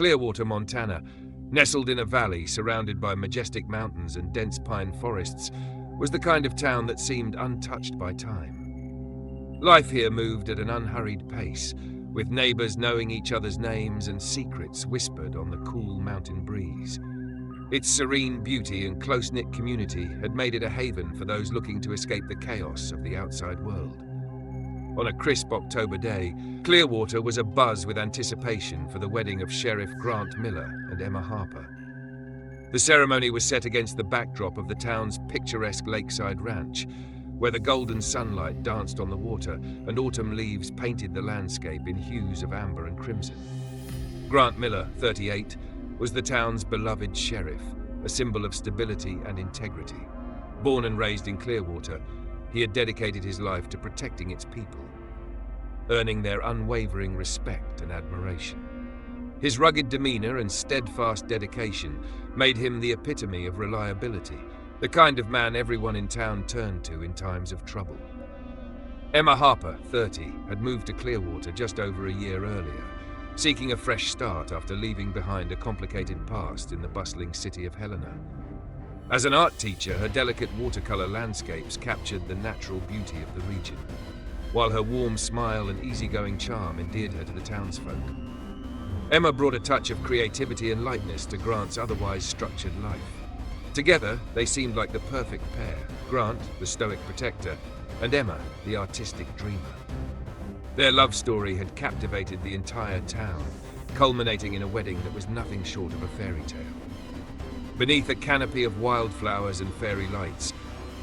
Clearwater, Montana, nestled in a valley surrounded by majestic mountains and dense pine forests, was the kind of town that seemed untouched by time. Life here moved at an unhurried pace, with neighbors knowing each other's names and secrets whispered on the cool mountain breeze. Its serene beauty and close-knit community had made it a haven for those looking to escape the chaos of the outside world. On a crisp October day, Clearwater was abuzz with anticipation for the wedding of Sheriff Grant Miller and Emma Harper. The ceremony was set against the backdrop of the town's picturesque lakeside ranch, where the golden sunlight danced on the water and autumn leaves painted the landscape in hues of amber and crimson. Grant Miller, 38, was the town's beloved sheriff, a symbol of stability and integrity. Born and raised in Clearwater, he had dedicated his life to protecting its people, earning their unwavering respect and admiration. His rugged demeanor and steadfast dedication made him the epitome of reliability, the kind of man everyone in town turned to in times of trouble. Emma Harper, 30, had moved to Clearwater just over a year earlier, seeking a fresh start after leaving behind a complicated past in the bustling city of Helena. As an art teacher, her delicate watercolor landscapes captured the natural beauty of the region, while her warm smile and easygoing charm endeared her to the townsfolk. Emma brought a touch of creativity and lightness to Grant's otherwise structured life. Together, they seemed like the perfect pair, Grant, the stoic protector, and Emma, the artistic dreamer. Their love story had captivated the entire town, culminating in a wedding that was nothing short of a fairy tale. Beneath a canopy of wildflowers and fairy lights,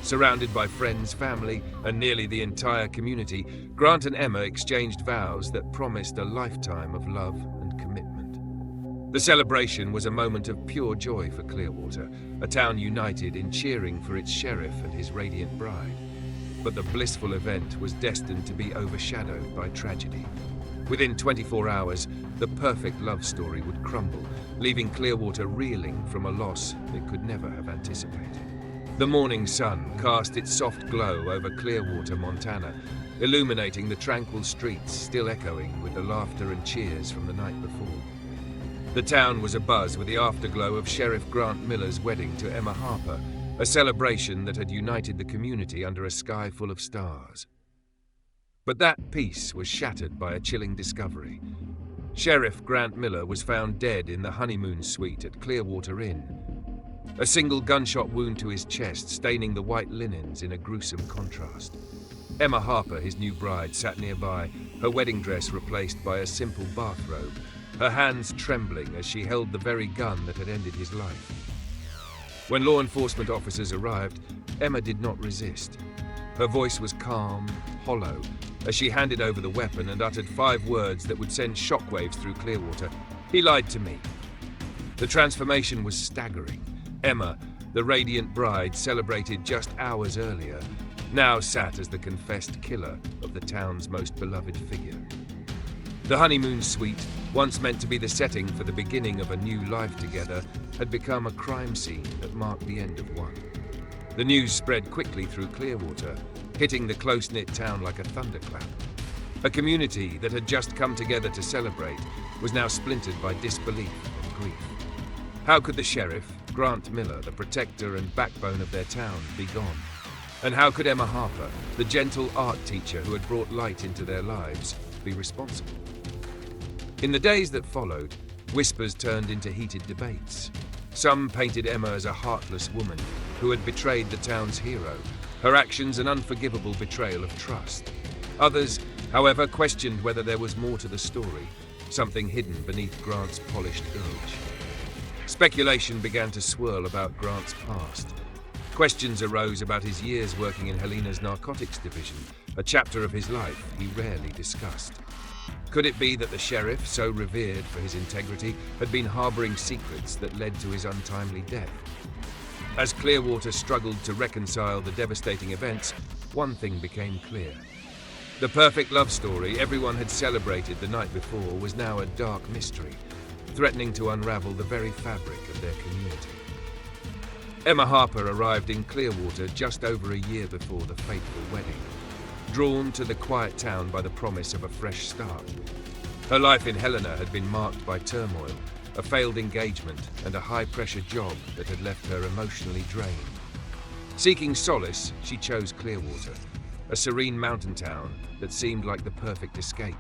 surrounded by friends, family, and nearly the entire community, Grant and Emma exchanged vows that promised a lifetime of love and commitment. The celebration was a moment of pure joy for Clearwater, a town united in cheering for its sheriff and his radiant bride. But the blissful event was destined to be overshadowed by tragedy. Within 24 hours, the perfect love story would crumble, leaving Clearwater reeling from a loss it could never have anticipated. The morning sun cast its soft glow over Clearwater, Montana, illuminating the tranquil streets still echoing with the laughter and cheers from the night before. The town was abuzz with the afterglow of Sheriff Grant Miller's wedding to Emma Harper, a celebration that had united the community under a sky full of stars. But that peace was shattered by a chilling discovery. Sheriff Grant Miller was found dead in the honeymoon suite at Clearwater Inn. A single gunshot wound to his chest staining the white linens in a gruesome contrast. Emma Harper, his new bride, sat nearby, her wedding dress replaced by a simple bathrobe, her hands trembling as she held the very gun that had ended his life. When law enforcement officers arrived, Emma did not resist. Her voice was calm, hollow, as she handed over the weapon and uttered 5 words that would send shockwaves through Clearwater. "He lied to me." The transformation was staggering. Emma, the radiant bride celebrated just hours earlier, now sat as the confessed killer of the town's most beloved figure. The honeymoon suite, once meant to be the setting for the beginning of a new life together, had become a crime scene that marked the end of one. The news spread quickly through Clearwater, hitting the close-knit town like a thunderclap. A community that had just come together to celebrate was now splintered by disbelief and grief. How could the sheriff, Grant Miller, the protector and backbone of their town, be gone? And how could Emma Harper, the gentle art teacher who had brought light into their lives, be responsible? In the days that followed, whispers turned into heated debates. Some painted Emma as a heartless woman who had betrayed the town's hero, her actions an unforgivable betrayal of trust. Others, however, questioned whether there was more to the story, something hidden beneath Grant's polished image. Speculation began to swirl about Grant's past. Questions arose about his years working in Helena's narcotics division, a chapter of his life he rarely discussed. Could it be that the sheriff, so revered for his integrity, had been harboring secrets that led to his untimely death? As Clearwater struggled to reconcile the devastating events, one thing became clear. The perfect love story everyone had celebrated the night before was now a dark mystery, threatening to unravel the very fabric of their community. Emma Harper arrived in Clearwater just over a year before the fateful wedding, drawn to the quiet town by the promise of a fresh start. Her life in Helena had been marked by turmoil, a failed engagement, and a high-pressure job that had left her emotionally drained. Seeking solace, she chose Clearwater, a serene mountain town that seemed like the perfect escape.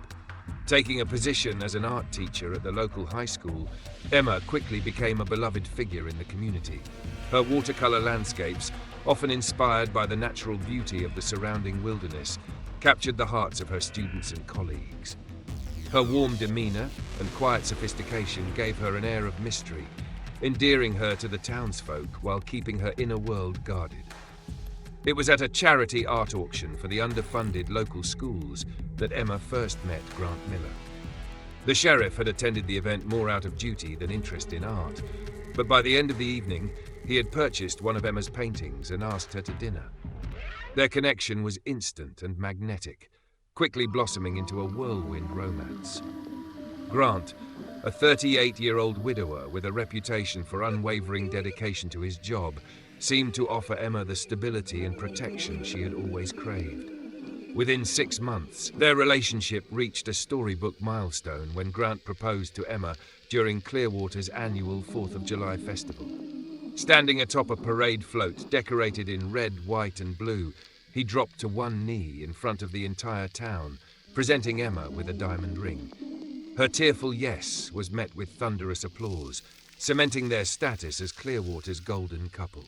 Taking a position as an art teacher at the local high school, Emma quickly became a beloved figure in the community. Her watercolor landscapes, often inspired by the natural beauty of the surrounding wilderness, captured the hearts of her students and colleagues. Her warm demeanor and quiet sophistication gave her an air of mystery, endearing her to the townsfolk while keeping her inner world guarded. It was at a charity art auction for the underfunded local schools that Emma first met Grant Miller. The sheriff had attended the event more out of duty than interest in art, but by the end of the evening, he had purchased one of Emma's paintings and asked her to dinner. Their connection was instant and magnetic, quickly blossoming into a whirlwind romance. Grant, a 38-year-old widower with a reputation for unwavering dedication to his job, seemed to offer Emma the stability and protection she had always craved. Within 6 months, their relationship reached a storybook milestone when Grant proposed to Emma during Clearwater's annual 4th of July festival. Standing atop a parade float decorated in red, white, and blue, he dropped to one knee in front of the entire town, presenting Emma with a diamond ring. Her tearful yes was met with thunderous applause, cementing their status as Clearwater's golden couple.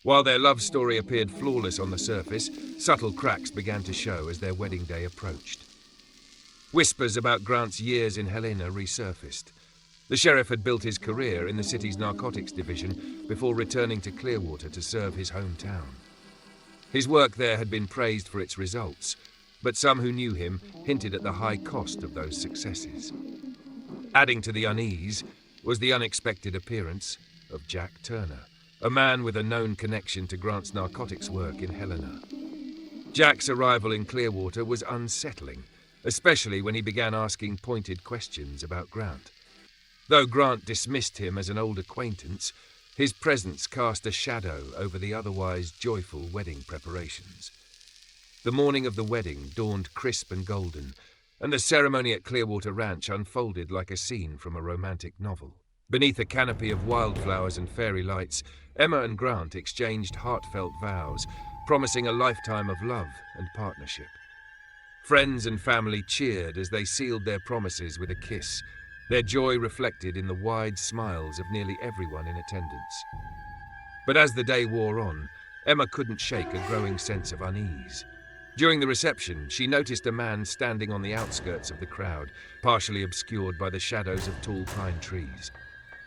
While their love story appeared flawless on the surface, subtle cracks began to show as their wedding day approached. Whispers about Grant's years in Helena resurfaced. The sheriff had built his career in the city's narcotics division before returning to Clearwater to serve his hometown. His work there had been praised for its results, but some who knew him hinted at the high cost of those successes. Adding to the unease was the unexpected appearance of Jack Turner, a man with a known connection to Grant's narcotics work in Helena. Jack's arrival in Clearwater was unsettling, especially when he began asking pointed questions about Grant. Though Grant dismissed him as an old acquaintance, his presence cast a shadow over the otherwise joyful wedding preparations. The morning of the wedding dawned crisp and golden, and the ceremony at Clearwater Ranch unfolded like a scene from a romantic novel. Beneath a canopy of wildflowers and fairy lights, Emma and Grant exchanged heartfelt vows, promising a lifetime of love and partnership. Friends and family cheered as they sealed their promises with a kiss, their joy reflected in the wide smiles of nearly everyone in attendance. But as the day wore on, Emma couldn't shake a growing sense of unease. During the reception, she noticed a man standing on the outskirts of the crowd, partially obscured by the shadows of tall pine trees.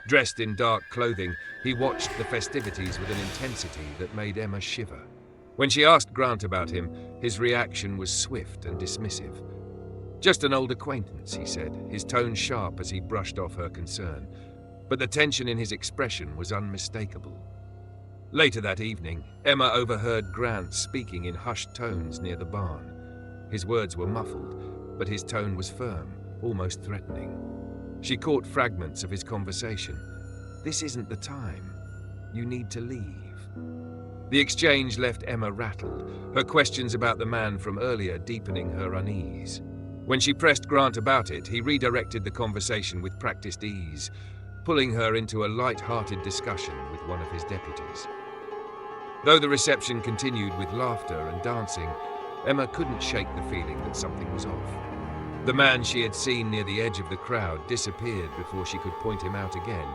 Dressed in dark clothing, he watched the festivities with an intensity that made Emma shiver. When she asked Grant about him, his reaction was swift and dismissive. "Just an old acquaintance," he said, his tone sharp as he brushed off her concern. But the tension in his expression was unmistakable. Later that evening, Emma overheard Grant speaking in hushed tones near the barn. His words were muffled, but his tone was firm, almost threatening. She caught fragments of his conversation. "This isn't the time. You need to leave." The exchange left Emma rattled, her questions about the man from earlier deepening her unease. When she pressed Grant about it, he redirected the conversation with practiced ease, pulling her into a light-hearted discussion with one of his deputies. Though the reception continued with laughter and dancing, Emma couldn't shake the feeling that something was off. The man she had seen near the edge of the crowd disappeared before she could point him out again,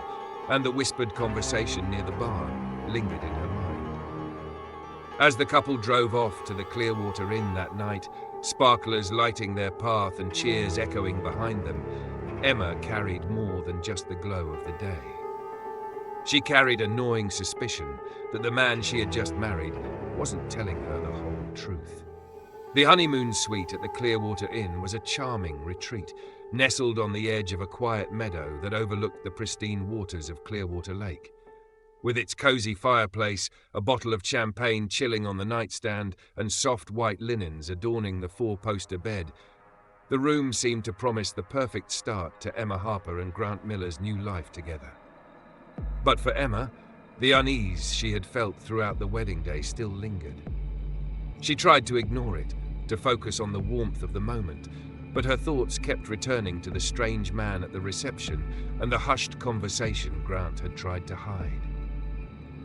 and the whispered conversation near the barn lingered in her mind. As the couple drove off to the Clearwater Inn that night, sparklers lighting their path and cheers echoing behind them, Emma carried more than just the glow of the day. She carried a gnawing suspicion that the man she had just married wasn't telling her the whole truth. The honeymoon suite at the Clearwater Inn was a charming retreat, nestled on the edge of a quiet meadow that overlooked the pristine waters of Clearwater Lake. With its cozy fireplace, a bottle of champagne chilling on the nightstand, and soft white linens adorning the four-poster bed, the room seemed to promise the perfect start to Emma Harper and Grant Miller's new life together. But for Emma, the unease she had felt throughout the wedding day still lingered. She tried to ignore it, to focus on the warmth of the moment, but her thoughts kept returning to the strange man at the reception and the hushed conversation Grant had tried to hide.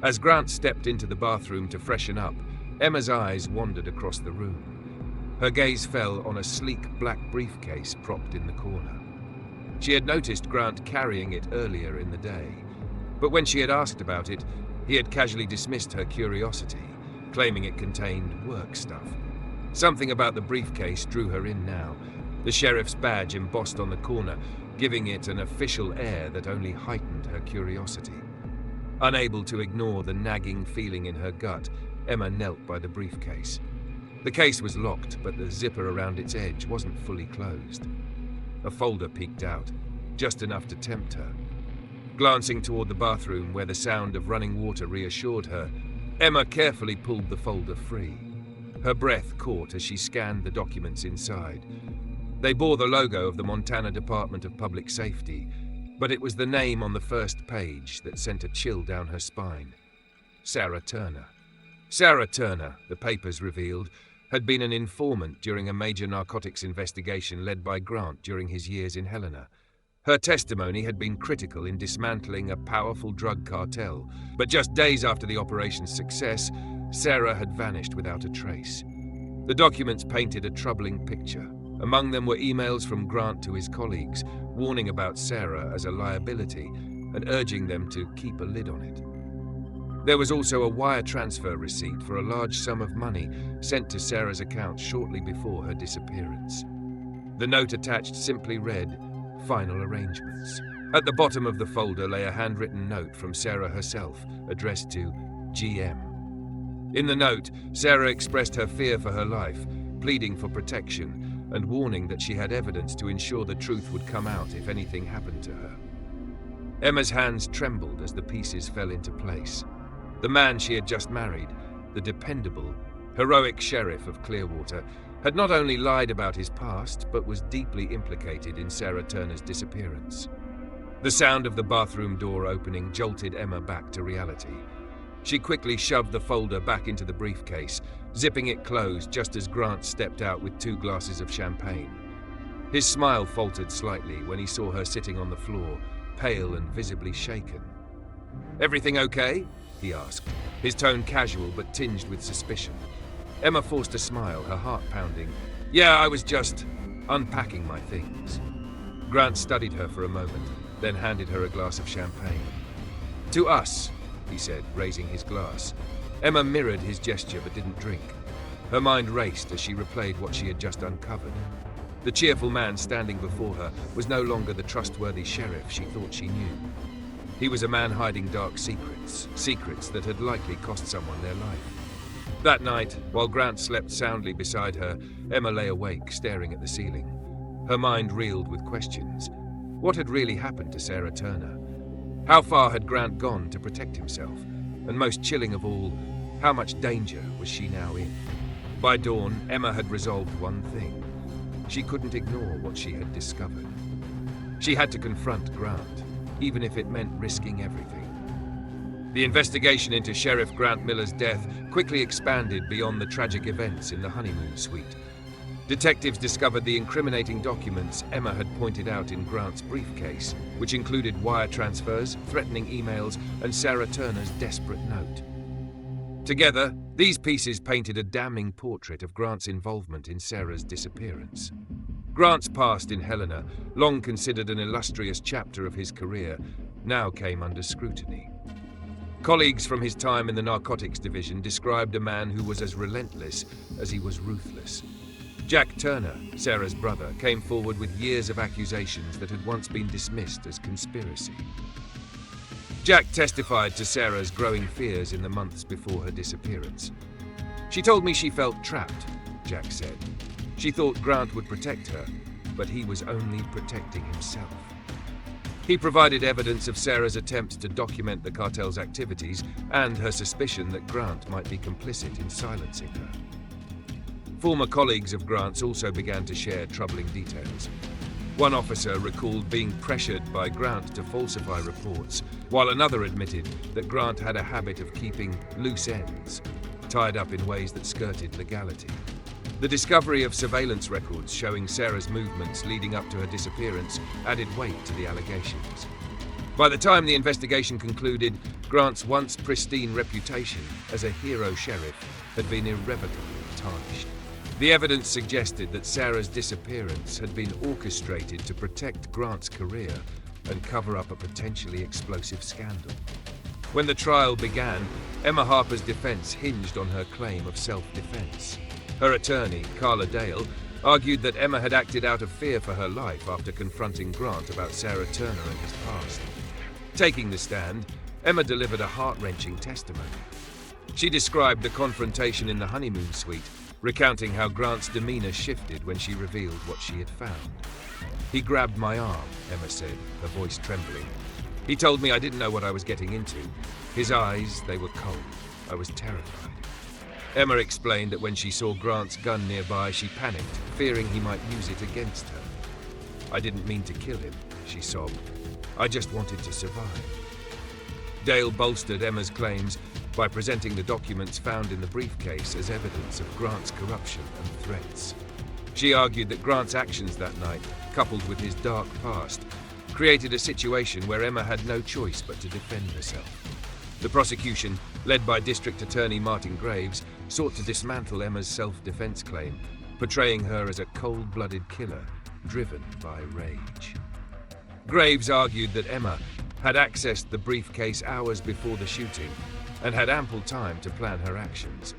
As Grant stepped into the bathroom to freshen up, Emma's eyes wandered across the room. Her gaze fell on a sleek black briefcase propped in the corner. She had noticed Grant carrying it earlier in the day, but when she had asked about it, he had casually dismissed her curiosity, claiming it contained work stuff. Something about the briefcase drew her in now, the sheriff's badge embossed on the corner, giving it an official air that only heightened her curiosity. Unable to ignore the nagging feeling in her gut, Emma knelt by the briefcase. The case was locked, but the zipper around its edge wasn't fully closed. A folder peeked out, just enough to tempt her. Glancing toward the bathroom where the sound of running water reassured her, Emma carefully pulled the folder free. Her breath caught as she scanned the documents inside. They bore the logo of the Montana Department of Public Safety, but it was the name on the first page that sent a chill down her spine. Sarah Turner. Sarah Turner, the papers revealed, had been an informant during a major narcotics investigation led by Grant during his years in Helena. Her testimony had been critical in dismantling a powerful drug cartel, but just days after the operation's success, Sarah had vanished without a trace. The documents painted a troubling picture. Among them were emails from Grant to his colleagues, warning about Sarah as a liability and urging them to keep a lid on it. There was also a wire transfer receipt for a large sum of money sent to Sarah's account shortly before her disappearance. The note attached simply read, "Final arrangements." At the bottom of the folder lay a handwritten note from Sarah herself, addressed to GM. In the note, Sarah expressed her fear for her life, pleading for protection, and warning that she had evidence to ensure the truth would come out if anything happened to her. Emma's hands trembled as the pieces fell into place. The man she had just married, the dependable, heroic sheriff of Clearwater, had not only lied about his past, but was deeply implicated in Sarah Turner's disappearance. The sound of the bathroom door opening jolted Emma back to reality. She quickly shoved the folder back into the briefcase, zipping it closed just as Grant stepped out with 2 glasses of champagne. His smile faltered slightly when he saw her sitting on the floor, pale and visibly shaken. "Everything okay?" he asked, his tone casual but tinged with suspicion. Emma forced a smile, her heart pounding. "Yeah, I was just unpacking my things." Grant studied her for a moment, then handed her a glass of champagne. "To us," he said, raising his glass. Emma mirrored his gesture but didn't drink. Her mind raced as she replayed what she had just uncovered. The cheerful man standing before her was no longer the trustworthy sheriff she thought she knew. He was a man hiding dark secrets, secrets that had likely cost someone their life. That night, while Grant slept soundly beside her, Emma lay awake, staring at the ceiling. Her mind reeled with questions. What had really happened to Sarah Turner? How far had Grant gone to protect himself? And most chilling of all, how much danger was she now in? By dawn, Emma had resolved one thing. She couldn't ignore what she had discovered. She had to confront Grant, even if it meant risking everything. The investigation into Sheriff Grant Miller's death quickly expanded beyond the tragic events in the honeymoon suite. Detectives discovered the incriminating documents Emma had pointed out in Grant's briefcase, which included wire transfers, threatening emails, and Sarah Turner's desperate note. Together, these pieces painted a damning portrait of Grant's involvement in Sarah's disappearance. Grant's past in Helena, long considered an illustrious chapter of his career, now came under scrutiny. Colleagues from his time in the narcotics division described a man who was as relentless as he was ruthless. Jack Turner, Sarah's brother, came forward with years of accusations that had once been dismissed as conspiracy. Jack testified to Sarah's growing fears in the months before her disappearance. "She told me she felt trapped," Jack said. "She thought Grant would protect her, but he was only protecting himself." He provided evidence of Sarah's attempts to document the cartel's activities and her suspicion that Grant might be complicit in silencing her. Former colleagues of Grant's also began to share troubling details. One officer recalled being pressured by Grant to falsify reports, while another admitted that Grant had a habit of keeping loose ends, tied up in ways that skirted legality. The discovery of surveillance records showing Sarah's movements leading up to her disappearance added weight to the allegations. By the time the investigation concluded, Grant's once pristine reputation as a hero sheriff had been irrevocably tarnished. The evidence suggested that Sarah's disappearance had been orchestrated to protect Grant's career and cover up a potentially explosive scandal. When the trial began, Emma Harper's defense hinged on her claim of self-defense. Her attorney, Carla Dale, argued that Emma had acted out of fear for her life after confronting Grant about Sarah Turner and his past. Taking the stand, Emma delivered a heart-wrenching testimony. She described the confrontation in the honeymoon suite, recounting how Grant's demeanor shifted when she revealed what she had found. "He grabbed my arm," Emma said, her voice trembling. "He told me I didn't know what I was getting into. His eyes, they were cold. I was terrified." Emma explained that when she saw Grant's gun nearby, she panicked, fearing he might use it against her. "I didn't mean to kill him," she sobbed. "I just wanted to survive." Dale bolstered Emma's claims by presenting the documents found in the briefcase as evidence of Grant's corruption and threats. She argued that Grant's actions that night, coupled with his dark past, created a situation where Emma had no choice but to defend herself. The prosecution, led by District Attorney Martin Graves, sought to dismantle Emma's self-defense claim, portraying her as a cold-blooded killer driven by rage. Graves argued that Emma had accessed the briefcase hours before the shooting and had ample time to plan her actions.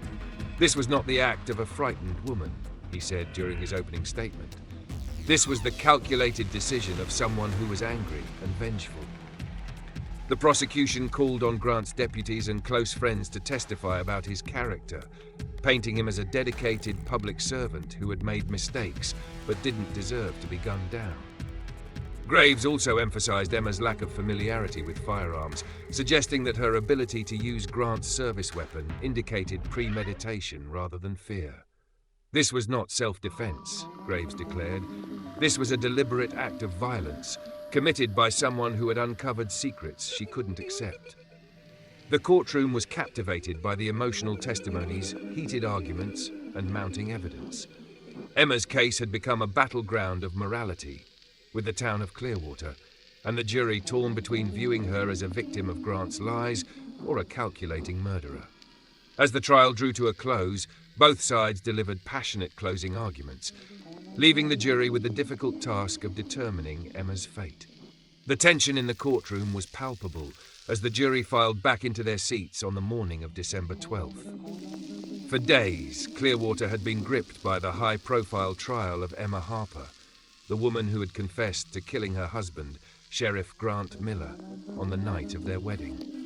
"This was not the act of a frightened woman," he said during his opening statement. "This was the calculated decision of someone who was angry and vengeful." The prosecution called on Grant's deputies and close friends to testify about his character, painting him as a dedicated public servant who had made mistakes but didn't deserve to be gunned down. Graves also emphasized Emma's lack of familiarity with firearms, suggesting that her ability to use Grant's service weapon indicated premeditation rather than fear. "This was not self-defense," Graves declared. "This was a deliberate act of violence, committed by someone who had uncovered secrets she couldn't accept." The courtroom was captivated by the emotional testimonies, heated arguments, and mounting evidence. Emma's case had become a battleground of morality, with the town of Clearwater, and the jury torn between viewing her as a victim of Grant's lies or a calculating murderer. As the trial drew to a close, both sides delivered passionate closing arguments, leaving the jury with the difficult task of determining Emma's fate. The tension in the courtroom was palpable as the jury filed back into their seats on the morning of December 12th. For days, Clearwater had been gripped by the high-profile trial of Emma Harper, the woman who had confessed to killing her husband, Sheriff Grant Miller, on the night of their wedding.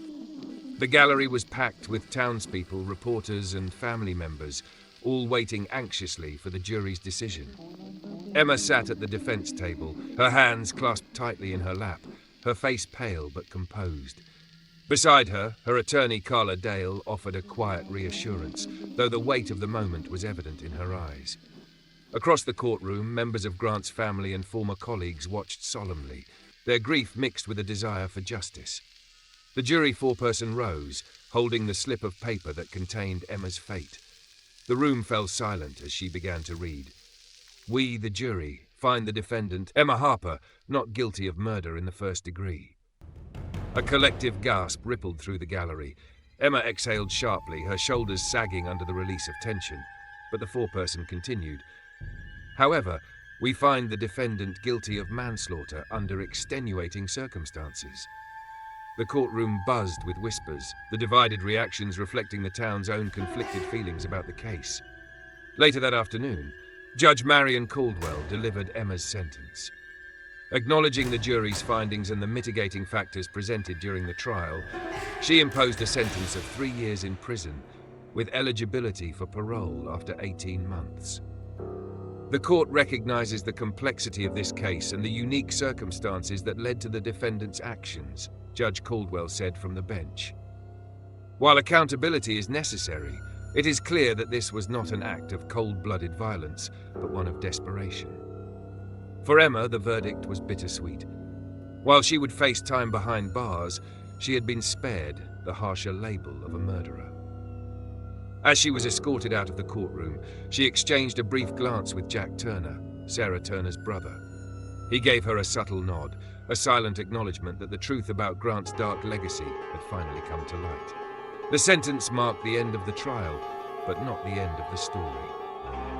The gallery was packed with townspeople, reporters, and family members, all waiting anxiously for the jury's decision. Emma sat at the defense table, her hands clasped tightly in her lap, her face pale but composed. Beside her, her attorney Carla Dale offered a quiet reassurance, though the weight of the moment was evident in her eyes. Across the courtroom, members of Grant's family and former colleagues watched solemnly, their grief mixed with a desire for justice. The jury foreperson rose, holding the slip of paper that contained Emma's fate. The room fell silent as she began to read. "We, the jury, find the defendant, Emma Harper, not guilty of murder in the first degree." A collective gasp rippled through the gallery. Emma exhaled sharply, her shoulders sagging under the release of tension, but the foreperson continued. "However, we find the defendant guilty of manslaughter under extenuating circumstances." The courtroom buzzed with whispers, the divided reactions reflecting the town's own conflicted feelings about the case. Later that afternoon, Judge Marion Caldwell delivered Emma's sentence. Acknowledging the jury's findings and the mitigating factors presented during the trial, she imposed a sentence of 3 years in prison, with eligibility for parole after 18 months. The court recognizes the complexity of this case and the unique circumstances that led to the defendant's actions, Judge Caldwell said from the bench. While accountability is necessary, it is clear that this was not an act of cold-blooded violence, but one of desperation. For Emma, the verdict was bittersweet. While she would face time behind bars, she had been spared the harsher label of a murderer. As she was escorted out of the courtroom, she exchanged a brief glance with Jack Turner, Sarah Turner's brother. He gave her a subtle nod, a silent acknowledgement that the truth about Grant's dark legacy had finally come to light. The sentence marked the end of the trial, but not the end of the story.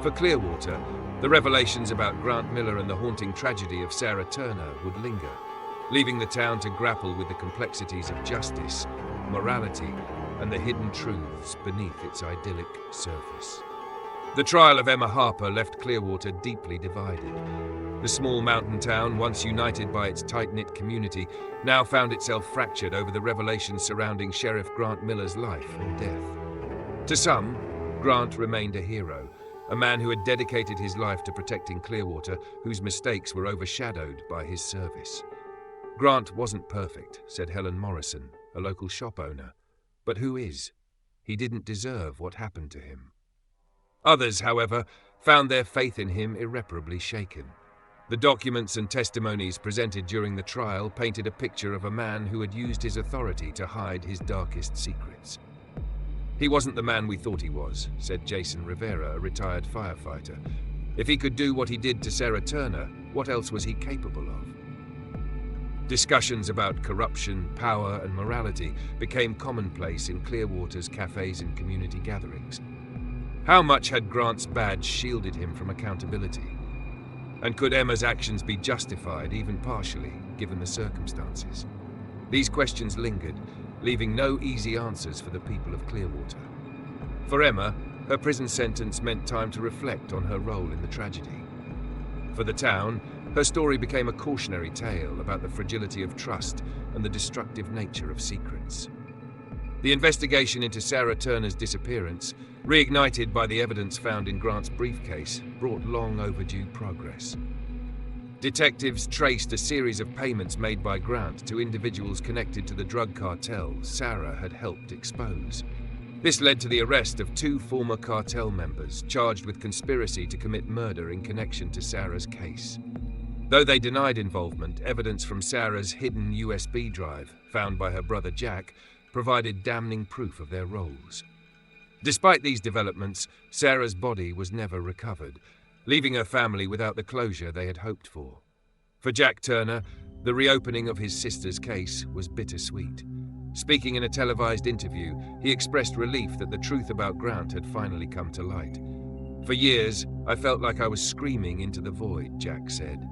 For Clearwater, the revelations about Grant Miller and the haunting tragedy of Sarah Turner would linger, leaving the town to grapple with the complexities of justice, morality, and the hidden truths beneath its idyllic surface. The trial of Emma Harper left Clearwater deeply divided. The small mountain town, once united by its tight-knit community, now found itself fractured over the revelations surrounding Sheriff Grant Miller's life and death. To some, Grant remained a hero, a man who had dedicated his life to protecting Clearwater, whose mistakes were overshadowed by his service. Grant wasn't perfect, said Helen Morrison, a local shop owner. But who is? He didn't deserve what happened to him. Others, however, found their faith in him irreparably shaken. The documents and testimonies presented during the trial painted a picture of a man who had used his authority to hide his darkest secrets. He wasn't the man we thought he was, said Jason Rivera, a retired firefighter. If he could do what he did to Sarah Turner, what else was he capable of? Discussions about corruption, power, and morality became commonplace in Clearwater's cafes and community gatherings. How much had Grant's badge shielded him from accountability? And could Emma's actions be justified, even partially, given the circumstances? These questions lingered, leaving no easy answers for the people of Clearwater. For Emma, her prison sentence meant time to reflect on her role in the tragedy. For the town, her story became a cautionary tale about the fragility of trust and the destructive nature of secrets. The investigation into Sarah Turner's disappearance, reignited by the evidence found in Grant's briefcase, brought long overdue progress. Detectives traced a series of payments made by Grant to individuals connected to the drug cartel Sarah had helped expose. This led to the arrest of 2 former cartel members charged with conspiracy to commit murder in connection to Sarah's case. Though they denied involvement, evidence from Sarah's hidden USB drive, found by her brother Jack, provided damning proof of their roles. Despite these developments, Sarah's body was never recovered, leaving her family without the closure they had hoped for. For Jack Turner, the reopening of his sister's case was bittersweet. Speaking in a televised interview, he expressed relief that the truth about Grant had finally come to light. For years, I felt like I was screaming into the void, Jack said.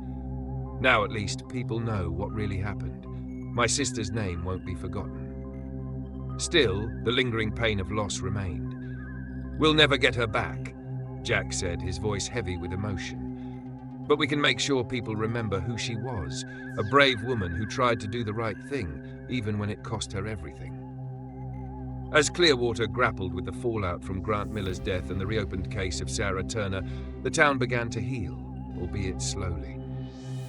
Now at least, people know what really happened. My sister's name won't be forgotten. Still, the lingering pain of loss remained. We'll never get her back, Jack said, his voice heavy with emotion. But we can make sure people remember who she was, a brave woman who tried to do the right thing, even when it cost her everything. As Clearwater grappled with the fallout from Grant Miller's death and the reopened case of Sarah Turner, the town began to heal, albeit slowly.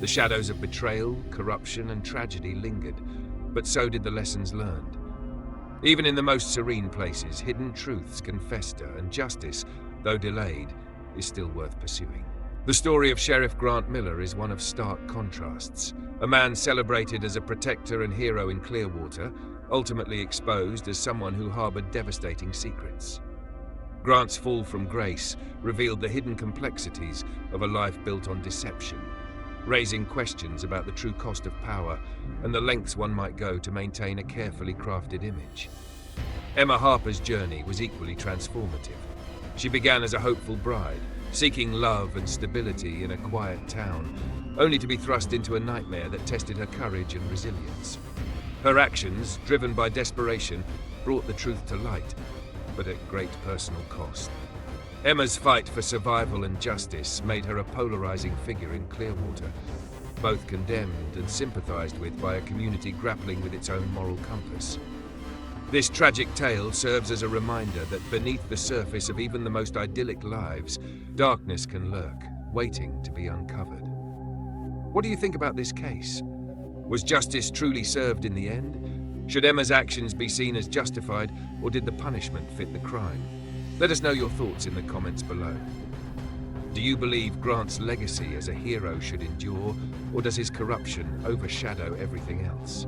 The shadows of betrayal, corruption, and tragedy lingered, but so did the lessons learned. Even in the most serene places, hidden truths can fester, and justice, though delayed, is still worth pursuing. The story of Sheriff Grant Miller is one of stark contrasts. A man celebrated as a protector and hero in Clearwater, ultimately exposed as someone who harbored devastating secrets. Grant's fall from grace revealed the hidden complexities of a life built on deception, raising questions about the true cost of power and the lengths one might go to maintain a carefully crafted image. Emma Harper's journey was equally transformative. She began as a hopeful bride, seeking love and stability in a quiet town, only to be thrust into a nightmare that tested her courage and resilience. Her actions, driven by desperation, brought the truth to light, but at great personal cost. Emma's fight for survival and justice made her a polarizing figure in Clearwater, both condemned and sympathized with by a community grappling with its own moral compass. This tragic tale serves as a reminder that beneath the surface of even the most idyllic lives, darkness can lurk, waiting to be uncovered. What do you think about this case? Was justice truly served in the end? Should Emma's actions be seen as justified, or did the punishment fit the crime? Let us know your thoughts in the comments below. Do you believe Grant's legacy as a hero should endure, or does his corruption overshadow everything else?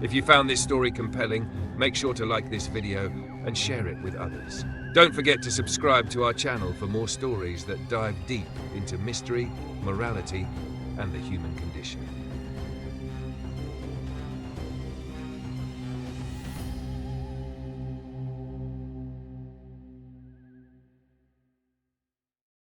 If you found this story compelling, make sure to like this video and share it with others. Don't forget to subscribe to our channel for more stories that dive deep into mystery, morality, and the human condition.